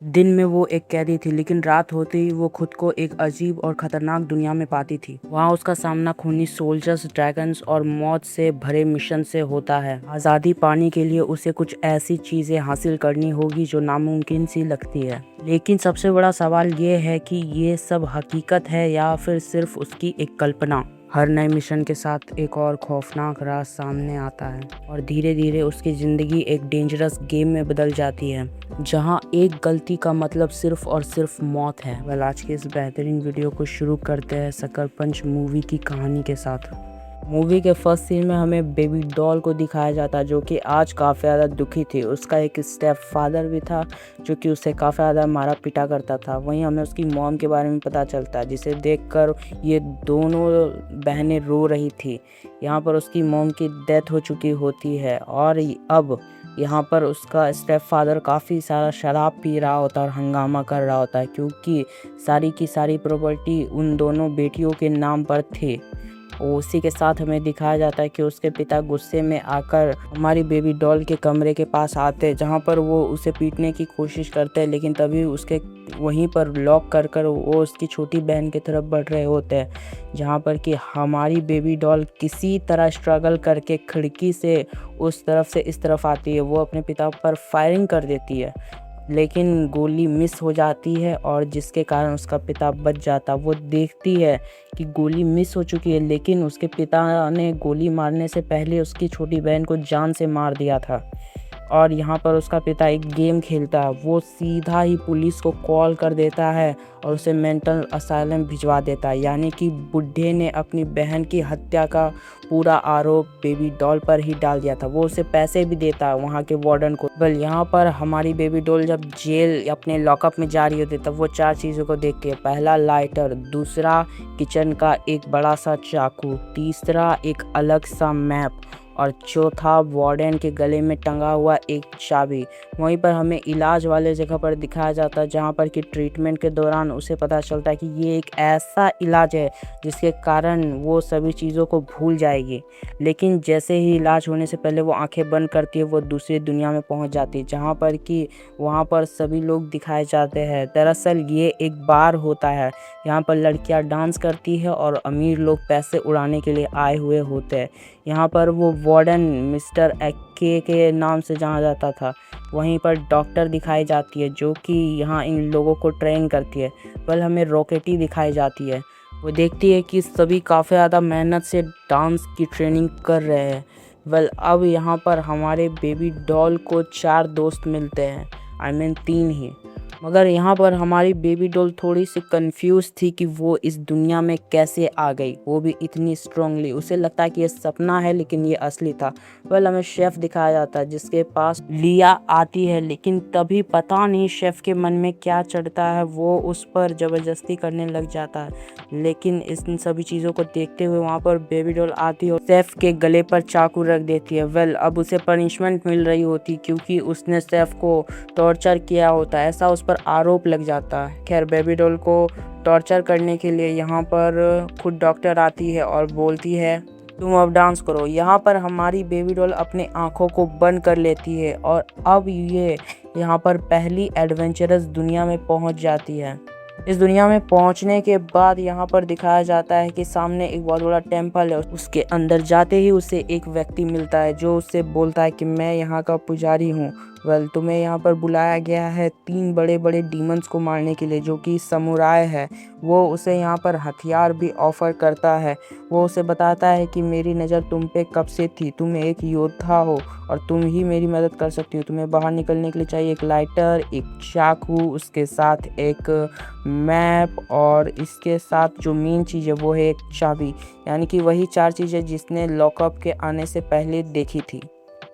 दिन में वो एक कैदी थी, लेकिन रात होते ही वो खुद को एक अजीब और खतरनाक दुनिया में पाती थी। वहाँ उसका सामना खूनी सोल्जर्स, ड्रैगन्स और मौत से भरे मिशन से होता है। आज़ादी पाने के लिए उसे कुछ ऐसी चीज़ें हासिल करनी होगी जो नामुमकिन सी लगती है। लेकिन सबसे बड़ा सवाल ये है कि ये सब हकीकत है या फिर सिर्फ उसकी एक कल्पना। हर नए मिशन के साथ एक और खौफनाक राज सामने आता है और धीरे धीरे उसकी ज़िंदगी एक डेंजरस गेम में बदल जाती है, जहां एक गलती का मतलब सिर्फ और सिर्फ मौत है। वेल, आज के इस बेहतरीन वीडियो को शुरू करते हैं सकर पंच मूवी की कहानी के साथ। मूवी के फर्स्ट सीन में हमें बेबी डॉल को दिखाया जाता है, जो कि आज काफ़ी ज़्यादा दुखी थी। उसका एक स्टेप फादर भी था जो कि उसे काफ़ी ज़्यादा मारा पीटा करता था। वहीं हमें उसकी मॉम के बारे में पता चलता है, जिसे देखकर ये दोनों बहनें रो रही थी। यहाँ पर उसकी मॉम की डेथ हो चुकी होती है और अब यहाँ पर उसका स्टेप फादर काफ़ी सारा शराब पी रहा होता है और हंगामा कर रहा होता है, क्योंकि सारी की सारी प्रॉपर्टी उन दोनों बेटियों के नाम पर थे। उसी के साथ हमें दिखाया जाता है कि उसके पिता गुस्से में आकर हमारी बेबी डॉल के कमरे के पास आते हैं, जहाँ पर वो उसे पीटने की कोशिश करते हैं, लेकिन तभी उसके वहीं पर लॉक कर वो उसकी छोटी बहन की तरफ बढ़ रहे होते हैं, जहाँ पर कि हमारी बेबी डॉल किसी तरह स्ट्रगल करके खिड़की से उस तरफ से इस तरफ आती है। वो अपने पिता पर फायरिंग कर देती है, लेकिन गोली मिस हो जाती है और जिसके कारण उसका पिता बच जाता। वो देखती है कि गोली मिस हो चुकी है, लेकिन उसके पिता ने गोली मारने से पहले उसकी छोटी बहन को जान से मार दिया था। और यहाँ पर उसका पिता एक गेम खेलता है। वो सीधा ही पुलिस को कॉल कर देता है और उसे मेंटल असाइलम भिजवा देता है। यानी कि बुड्ढे ने अपनी बहन की हत्या का पूरा आरोप बेबी डॉल पर ही डाल दिया था। वो उसे पैसे भी देता है वहाँ के वार्डन को। बल यहाँ पर हमारी बेबी डॉल जब जेल अपने लॉकअप में जा रही होती है, तब वो 4 चीज़ों को देखती है। पहला लाइटर, दूसरा किचन का एक बड़ा सा चाकू, तीसरा एक अलग सा मैप और चौथा वार्डन के गले में टंगा हुआ एक चाबी। वहीं पर हमें इलाज वाले जगह पर दिखाया जाता है, जहां पर कि ट्रीटमेंट के दौरान उसे पता चलता है कि ये एक ऐसा इलाज है जिसके कारण वो सभी चीज़ों को भूल जाएगी। लेकिन जैसे ही इलाज होने से पहले वो आंखें बंद करती है, वो दूसरी दुनिया में पहुंच जाती है, जहां पर कि वहां पर सभी लोग दिखाए जाते हैं। दरअसल ये एक बार होता है, यहाँ पर लड़कियां डांस करती है और अमीर लोग पैसे उड़ाने के लिए आए हुए होते हैं। यहाँ पर वो वार्डन मिस्टर एक्के के नाम से जाना जाता था। वहीं पर डॉक्टर दिखाई जाती है, जो कि यहाँ इन लोगों को ट्रेन करती है। कल हमें रॉकेटी दिखाई जाती है। वो देखती है कि सभी काफ़ी ज़्यादा मेहनत से डांस की ट्रेनिंग कर रहे हैं। अब यहाँ पर हमारे बेबी डॉल को 4 दोस्त मिलते हैं, आई मीन 3 ही। मगर यहाँ पर हमारी बेबी डॉल थोड़ी सी कंफ्यूज थी कि वो इस दुनिया में कैसे आ गई, वो भी इतनी स्ट्रांगली। उसे लगता है कि ये सपना है, लेकिन ये असली था। हमें शेफ दिखाया जाता है, जिसके पास लिया आती है, लेकिन तभी पता नहीं शेफ के मन में क्या चढ़ता है, वो उस पर ज़बरदस्ती करने लग जाता है। लेकिन इन सभी चीज़ों को देखते हुए वहाँ पर बेबी डॉल आती है और शेफ के गले पर चाकू रख देती है। अब उसे पनिशमेंट मिल रही होती, क्योंकि उसने शेफ को टॉर्चर किया होता है, ऐसा उस पर आरोप लग जाता है। खैर, बेबी डॉल को टॉर्चर करने के लिए यहाँ पर खुद डॉक्टर आती है और बोलती है तुम अब डांस करो। यहाँ पर हमारी बेबी डॉल अपने आंखों को बंद कर लेती है और अब ये यहाँ पर पहली एडवेंचरस दुनिया में पहुँच जाती है। इस दुनिया में पहुंचने के बाद यहाँ पर दिखाया जाता है कि सामने एक बहुत बड़ा टेम्पल है। उसके अंदर जाते ही उसे एक व्यक्ति मिलता है, जो उससे बोलता है कि मैं यहाँ का पुजारी हूँ। तुम्हें यहाँ पर बुलाया गया है 3 बड़े बड़े डीमंस को मारने के लिए, जो कि समुराय है। वो उसे यहाँ पर हथियार भी ऑफर करता है। वो उसे बताता है कि मेरी नज़र तुम पे कब से थी, तुम एक योद्धा हो और तुम ही मेरी मदद कर सकती हो। तुम्हें बाहर निकलने के लिए चाहिए एक लाइटर, एक चाकू, उसके साथ एक मैप और इसके साथ जो मेन चीज़ है वो है एक चाबी। यानी कि वही 4 चीज़ें जिसने लॉकअप के आने से पहले देखी थी।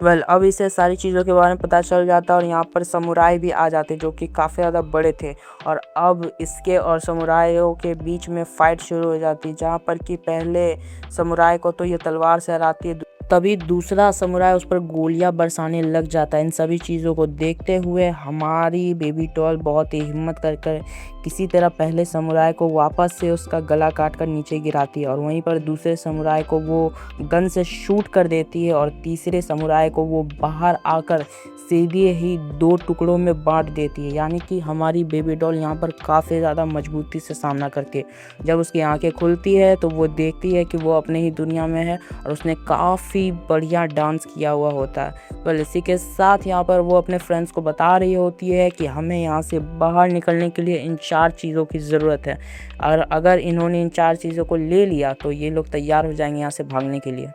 अब इसे सारी चीज़ों के बारे में पता चल जाता है और यहाँ पर समुराई भी आ जाते, जो कि काफ़ी ज़्यादा बड़े थे। और अब इसके और समुराइयों के बीच में फ़ाइट शुरू हो जाती है, जहाँ पर कि पहले समुराई को तो ये तलवार से हराती है, तभी दूसरा समुराई उस पर गोलियां बरसाने लग जाता है। इन सभी चीज़ों को देखते हुए हमारी बेबी डॉल बहुत ही हिम्मत कर कर किसी तरह पहले समुराई को वापस से उसका गला काट कर नीचे गिराती है और वहीं पर दूसरे समुराई को वो गन से शूट कर देती है और तीसरे समुराई को वो बाहर आकर सीधे ही 2 टुकड़ों में बांट देती है। यानी कि हमारी बेबी डॉल यहाँ पर काफ़ी ज़्यादा मजबूती से सामना करके जब उसकी आंखें खुलती है तो वो देखती है कि वो अपने ही दुनिया में है और उसने काफ़ी बढ़िया डांस किया हुआ होता है। बस इसी के साथ यहाँ पर वो अपने फ्रेंड्स को बता रही होती है कि हमें यहाँ से बाहर निकलने के लिए इन 4 चीज़ों की ज़रूरत है और अगर इन्होंने इन 4 चीज़ों को ले लिया तो ये लोग तैयार हो जाएंगे यहाँ से भागने के लिए।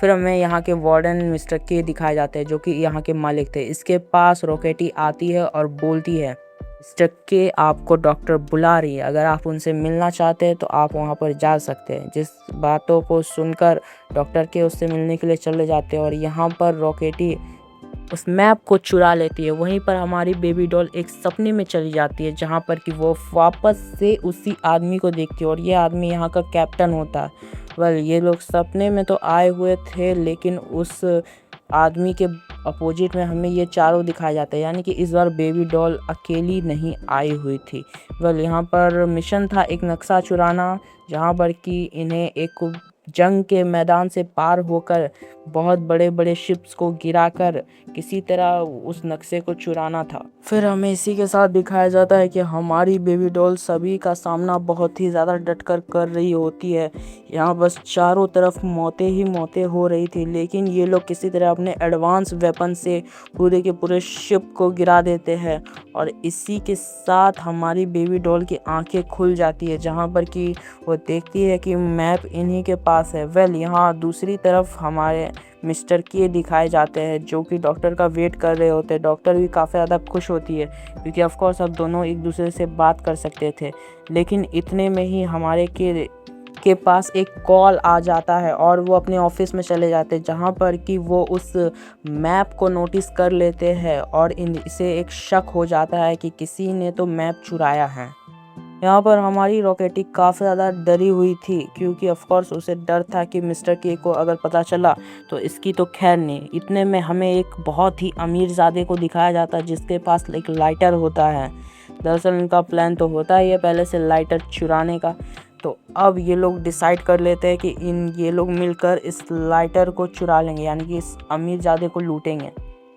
फिर हमें यहाँ के वार्डन मिस्टर के दिखाए जाते हैं जो कि यहाँ के मालिक थे। इसके पास रॉकेटी आती है और बोलती है, मिस्टर के आपको डॉक्टर बुला रही है, अगर आप उनसे मिलना चाहते हैं तो आप वहाँ पर जा सकते हैं। जिस बातों को सुनकर डॉक्टर के उससे मिलने के लिए चले जाते हैं और यहाँ पर रॉकेटी उस मैप को चुरा लेती है। वहीं पर हमारी बेबी डॉल एक सपने में चली जाती है जहाँ पर कि वो वापस से उसी आदमी को देखती है और ये आदमी यहाँ का कैप्टन होता है। ये लोग सपने में तो आए हुए थे लेकिन उस आदमी के अपोजिट में हमें ये चारों दिखाया जाता है। यानी कि इस बार बेबी डॉल अकेली नहीं आई हुई थी। यहाँ पर मिशन था एक नक्शा चुराना जहाँ पर कि इन्हें एक जंग के मैदान से पार होकर बहुत बड़े बड़े शिप्स को गिराकर किसी तरह उस नक्शे को चुराना था। फिर हमें इसी के साथ दिखाया जाता है कि हमारी बेबी डॉल सभी का सामना बहुत ही ज़्यादा डटकर कर रही होती है। यहाँ बस चारों तरफ मौतें ही मौतें हो रही थी लेकिन ये लोग किसी तरह अपने एडवांस वेपन से पूरे के पूरे शिप को गिरा देते हैं और इसी के साथ हमारी बेबी डॉल की आंखें खुल जाती है जहाँ पर कि वो देखती है कि मैप इन्हीं के पास है। यहाँ दूसरी तरफ हमारे मिस्टर के दिखाए जाते हैं जो कि डॉक्टर का वेट कर रहे होते हैं। डॉक्टर भी काफ़ी ज़्यादा खुश होती है क्योंकि ऑफ कोर्स अब दोनों एक दूसरे से बात कर सकते थे। लेकिन इतने में ही हमारे के पास एक कॉल आ जाता है और वो अपने ऑफिस में चले जाते हैं जहाँ पर कि वो उस मैप को नोटिस कर लेते हैं और इसे एक शक हो जाता है कि किसी ने तो मैप चुराया है। यहाँ पर हमारी रॉकेटी काफ़ी ज़्यादा डरी हुई थी क्योंकि ऑफ कोर्स उसे डर था कि मिस्टर के को अगर पता चला तो इसकी तो खैर नहीं। इतने में हमें एक बहुत ही अमीरजादे को दिखाया जाता है जिसके पास एक लाइटर होता है। दरअसल इनका प्लान तो होता ही है पहले से लाइटर चुराने का। तो अब ये लोग डिसाइड कर लेते हैं कि ये लोग मिलकर इस लाइटर को चुरा लेंगे यानी कि इस अमीरजादे को लूटेंगे।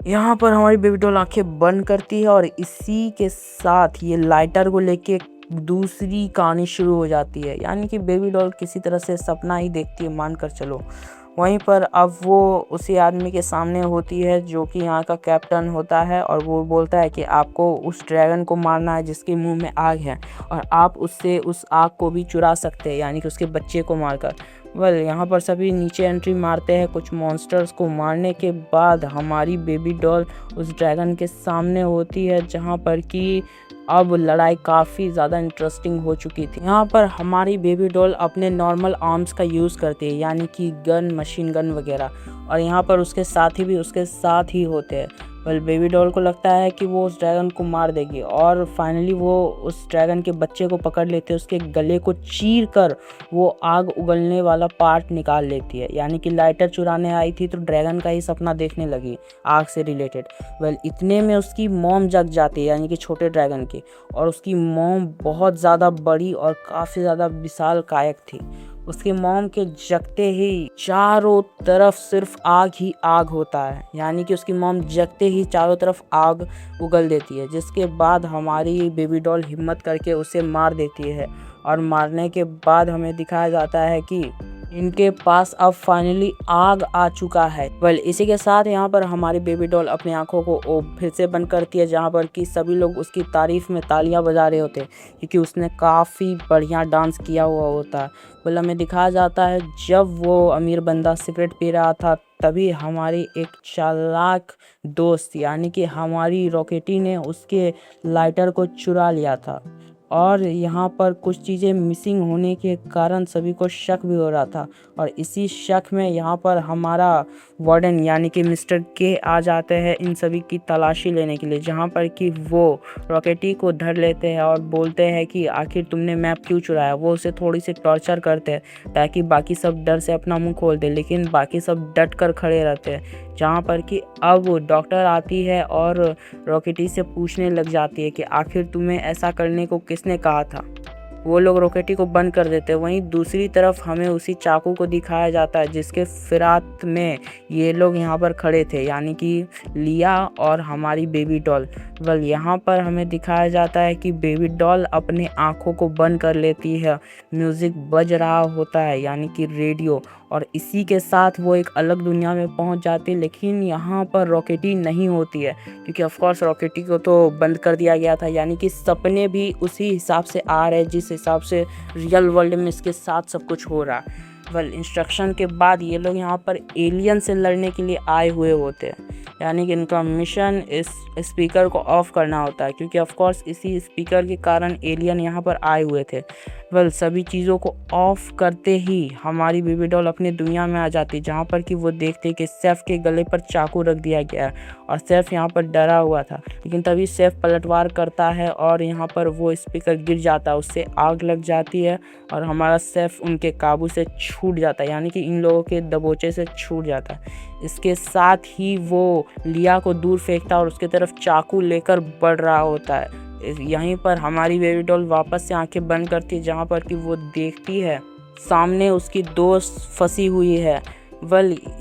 यहाँ पर हमारी बेबी डॉल आंखें बंद करती है और इसी के साथ ये लाइटर को लेके दूसरी कहानी शुरू हो जाती है। यानी कि बेबी डॉल किसी तरह से सपना ही देखती है मान कर चलो। वहीं पर अब वो उसी आदमी के सामने होती है जो कि यहाँ का कैप्टन होता है और वो बोलता है कि आपको उस ड्रैगन को मारना है जिसके मुंह में आग है और आप उससे उस आग को भी चुरा सकते हैं यानी कि उसके बच्चे को मारकर। यहाँ पर सभी नीचे एंट्री मारते हैं। कुछ मॉन्स्टर्स को मारने के बाद हमारी बेबी डॉल उस ड्रैगन के सामने होती है जहाँ पर कि अब लड़ाई काफ़ी ज़्यादा इंटरेस्टिंग हो चुकी थी। यहाँ पर हमारी बेबी डॉल अपने नॉर्मल आर्म्स का यूज़ करती है यानी कि गन, मशीन गन वगैरह और यहाँ पर उसके साथी भी उसके साथ ही होते हैं। बेबी डॉल को लगता है कि वो उस ड्रैगन को मार देगी और फाइनली वो उस ड्रैगन के बच्चे को पकड़ लेते हैं। उसके गले को चीर कर वो आग उगलने वाला पार्ट निकाल लेती है। यानी कि लाइटर चुराने आई थी तो ड्रैगन का ही सपना देखने लगी आग से रिलेटेड। इतने में उसकी मॉम जग जाती है यानी कि छोटे ड्रैगन की और उसकी मॉम बहुत ज़्यादा बड़ी और काफ़ी ज़्यादा विशाल कायक थी। उसके मॉम के जगते ही चारों तरफ सिर्फ आग ही आग होता है यानी कि उसकी मॉम जगते ही चारों तरफ आग उगल देती है जिसके बाद हमारी बेबी डॉल हिम्मत करके उसे मार देती है और मारने के बाद हमें दिखाया जाता है कि इनके पास अब फाइनली आग आ चुका है। इसी के साथ यहाँ पर हमारी बेबी डॉल अपनी आंखों को फिर से बंद करती है जहाँ पर कि सभी लोग उसकी तारीफ में तालियां बजा रहे होते हैं क्योंकि उसने काफ़ी बढ़िया डांस किया हुआ होता है। हमें दिखाया जाता है जब वो अमीर बंदा सिगरेट पी रहा था तभी हमारी एक चालाक दोस्त यानी कि हमारी रॉकेटी ने उसके लाइटर को चुरा लिया था और यहाँ पर कुछ चीज़ें मिसिंग होने के कारण सभी को शक भी हो रहा था। और इसी शक में यहाँ पर हमारा वार्डन यानी कि मिस्टर के आ जाते हैं इन सभी की तलाशी लेने के लिए, जहाँ पर कि वो रॉकेटी को धर लेते हैं और बोलते हैं कि आखिर तुमने मैप क्यों चुराया। वो उसे थोड़ी सी टॉर्चर करते हैं ताकि बाकी सब डर से अपना मुंह खोल दे, लेकिन बाकी सब डट कर खड़े रहते हैं। जहाँ पर कि अब डॉक्टर आती है और रॉकेटी से पूछने लग जाती है कि आखिर तुम्हें ऐसा करने को किसने कहा था। वो लोग रॉकेटी को बंद कर देते हैं। वहीं दूसरी तरफ हमें उसी चाकू को दिखाया जाता है जिसके फिरात में ये लोग यहाँ पर खड़े थे, यानी कि लिया और हमारी बेबी डॉल। यहाँ पर हमें दिखाया जाता है कि बेबी डॉल अपने आँखों को बंद कर लेती है, म्यूज़िक बज रहा होता है यानी कि रेडियो, और इसी के साथ वो एक अलग दुनिया में पहुंच जाती है। लेकिन यहाँ पर रॉकेटी नहीं होती है क्योंकि ऑफ कोर्स रॉकेटी को तो बंद कर दिया गया था, यानी कि सपने भी उसी हिसाब से आ रहे जिस हिसाब से रियल वर्ल्ड में इसके साथ सब कुछ हो रहा। इंस्ट्रक्शन के बाद ये लोग यहाँ पर एलियन से लड़ने के लिए आए हुए होते हैं, यानी कि इनका मिशन इस स्पीकर को ऑफ करना होता है क्योंकि ऑफ कोर्स इसी स्पीकर के कारण एलियन यहाँ पर आए हुए थे। सभी चीज़ों को ऑफ करते ही हमारी बेबी डॉल अपनी दुनिया में आ जाती है, जहाँ पर कि वो देखते कि सैफ के गले पर चाकू रख दिया गया है और सैफ यहाँ पर डरा हुआ था। लेकिन तभी सैफ पलटवार करता है और यहाँ पर वो स्पीकर गिर जाता है, उससे आग लग जाती है और हमारा सैफ उनके काबू से छूट जाता है, यानी कि इन लोगों के दबोचे से छूट जाता है। इसके साथ ही वो लिया को दूर फेंकता है और उसके तरफ चाकू लेकर बढ़ रहा होता है। यहीं पर हमारी बेबी डॉल वापस से आंखें बंद करती है, जहाँ पर कि वो देखती है सामने उसकी दोस्त फंसी हुई है।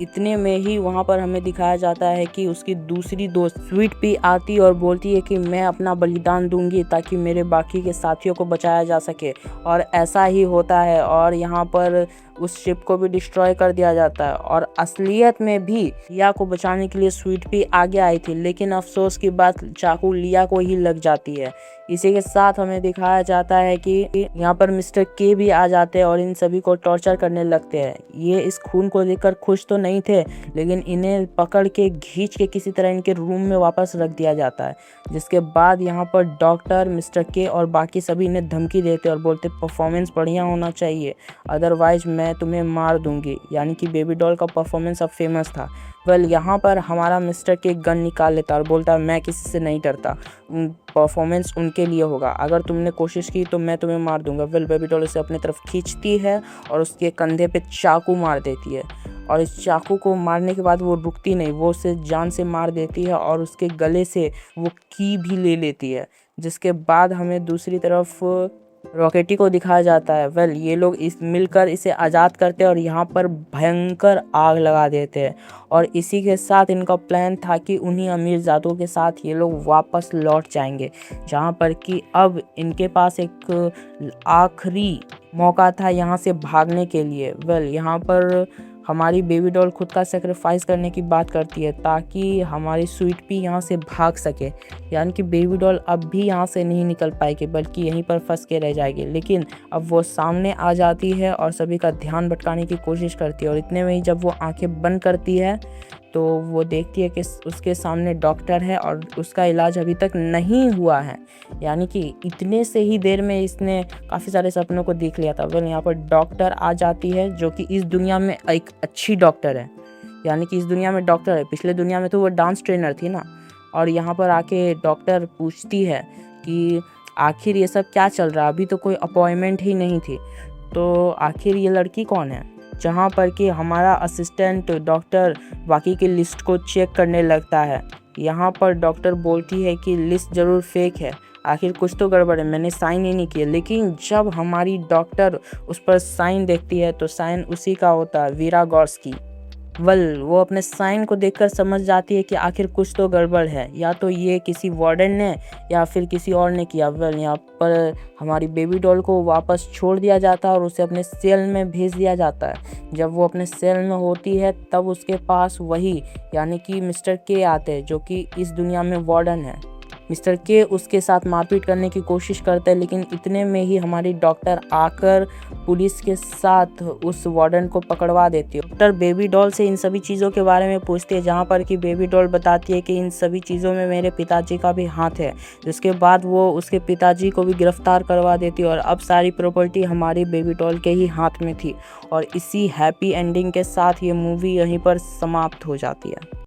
इतने में ही वहाँ पर हमें दिखाया जाता है कि उसकी दूसरी दोस्त स्वीट पी आती और बोलती है कि मैं अपना बलिदान दूंगी ताकि मेरे बाकी के साथियों को बचाया जा सके, और ऐसा ही होता है और यहाँ पर उस शिप को भी डिस्ट्रॉय कर दिया जाता है। और असलियत में भी लिया को बचाने के लिए स्वीट पी आगे आई थी, लेकिन अफसोस की बात चाकू लिया को ही लग जाती है। इसी के साथ हमें दिखाया जाता है कि यहाँ पर मिस्टर के भी आ जाते हैं और इन सभी को टॉर्चर करने लगते हैं। ये इस खून को देखकर खुश तो नहीं थे, लेकिन इन्हें पकड़ के खींच के किसी तरह इनके रूम में वापस रख दिया जाता है। जिसके बाद यहाँ पर डॉक्टर, मिस्टर के और बाकी सभी इन्हें धमकी देते और बोलते परफॉर्मेंस बढ़िया होना चाहिए, अदरवाइज मैं तुम्हें मार दूंगी। यानी कि बेबी डॉल का परफॉर्मेंस अब फेमस था। यहाँ पर हमारा मिस्टर के गन निकाल लेता और बोलता मैं किसी से नहीं डरता, परफॉर्मेंस उनके लिए होगा, अगर तुमने कोशिश की तो मैं तुम्हें मार दूंगा। बेबी डॉल उसे अपनी तरफ खींचती है और उसके कंधे पे चाकू मार देती है, और इस चाकू को मारने के बाद वो रुकती नहीं, वो उसे जान से मार देती है और उसके गले से वो की भी ले लेती है। जिसके बाद हमें दूसरी तरफ रॉकेटी को दिखाया जाता है। ये लोग मिलकर इसे आज़ाद करते हैं और यहाँ पर भयंकर आग लगा देते हैं, और इसी के साथ इनका प्लान था कि उन्हीं अमीर ज़ादों के साथ ये लोग वापस लौट जाएंगे, जहाँ पर कि अब इनके पास एक आखिरी मौका था यहाँ से भागने के लिए। यहाँ पर हमारी बेबी डॉल खुद का सेक्रीफाइस करने की बात करती है ताकि हमारी स्वीट पी यहाँ से भाग सके, यानी कि बेबी डॉल अब भी यहाँ से नहीं निकल पाएगी बल्कि यहीं पर फंस के रह जाएगी। लेकिन अब वो सामने आ जाती है और सभी का ध्यान भटकाने की कोशिश करती है, और इतने में ही जब वो आंखें बंद करती है तो वो देखती है कि उसके सामने डॉक्टर है और उसका इलाज अभी तक नहीं हुआ है, यानी कि इतने से ही देर में इसने काफ़ी सारे सपनों को देख लिया था। यहाँ पर डॉक्टर आ जाती है जो कि इस दुनिया में एक अच्छी डॉक्टर है, यानी कि इस दुनिया में डॉक्टर है, पिछले दुनिया में तो वो डांस ट्रेनर थी ना। और यहाँ पर आके डॉक्टर पूछती है कि आखिर ये सब क्या चल रहा है, अभी तो कोई अपॉइंटमेंट ही नहीं थी, तो आखिर ये लड़की कौन है। जहाँ पर कि हमारा असिस्टेंट डॉक्टर बाकी की लिस्ट को चेक करने लगता है। यहाँ पर डॉक्टर बोलती है कि लिस्ट ज़रूर फेक है, आखिर कुछ तो गड़बड़ है, मैंने साइन ही नहीं किया। लेकिन जब हमारी डॉक्टर उस पर साइन देखती है तो साइन उसी का होता है, वीरा गॉर्स्की। वो अपने साइन को देखकर समझ जाती है कि आखिर कुछ तो गड़बड़ है, या तो ये किसी वार्डन ने या फिर किसी और ने किया। यहाँ पर हमारी बेबी डॉल को वापस छोड़ दिया जाता है और उसे अपने सेल में भेज दिया जाता है। जब वो अपने सेल में होती है तब उसके पास वही यानी कि मिस्टर के आते हैं जो कि इस दुनिया में वार्डन है। मिस्टर के उसके साथ मारपीट करने की कोशिश करता है, लेकिन इतने में ही हमारी डॉक्टर आकर पुलिस के साथ उस वार्डन को पकड़वा देती है। डॉक्टर बेबी डॉल से इन सभी चीज़ों के बारे में पूछती है, जहाँ पर कि बेबी डॉल बताती है कि इन सभी चीज़ों में मेरे पिताजी का भी हाथ है। जिसके बाद वो उसके पिताजी को भी गिरफ्तार करवा देती है और अब सारी प्रॉपर्टी हमारी बेबी डॉल के ही हाथ में थी। और इसी हैप्पी एंडिंग के साथ ये मूवी यहीं पर समाप्त हो जाती है।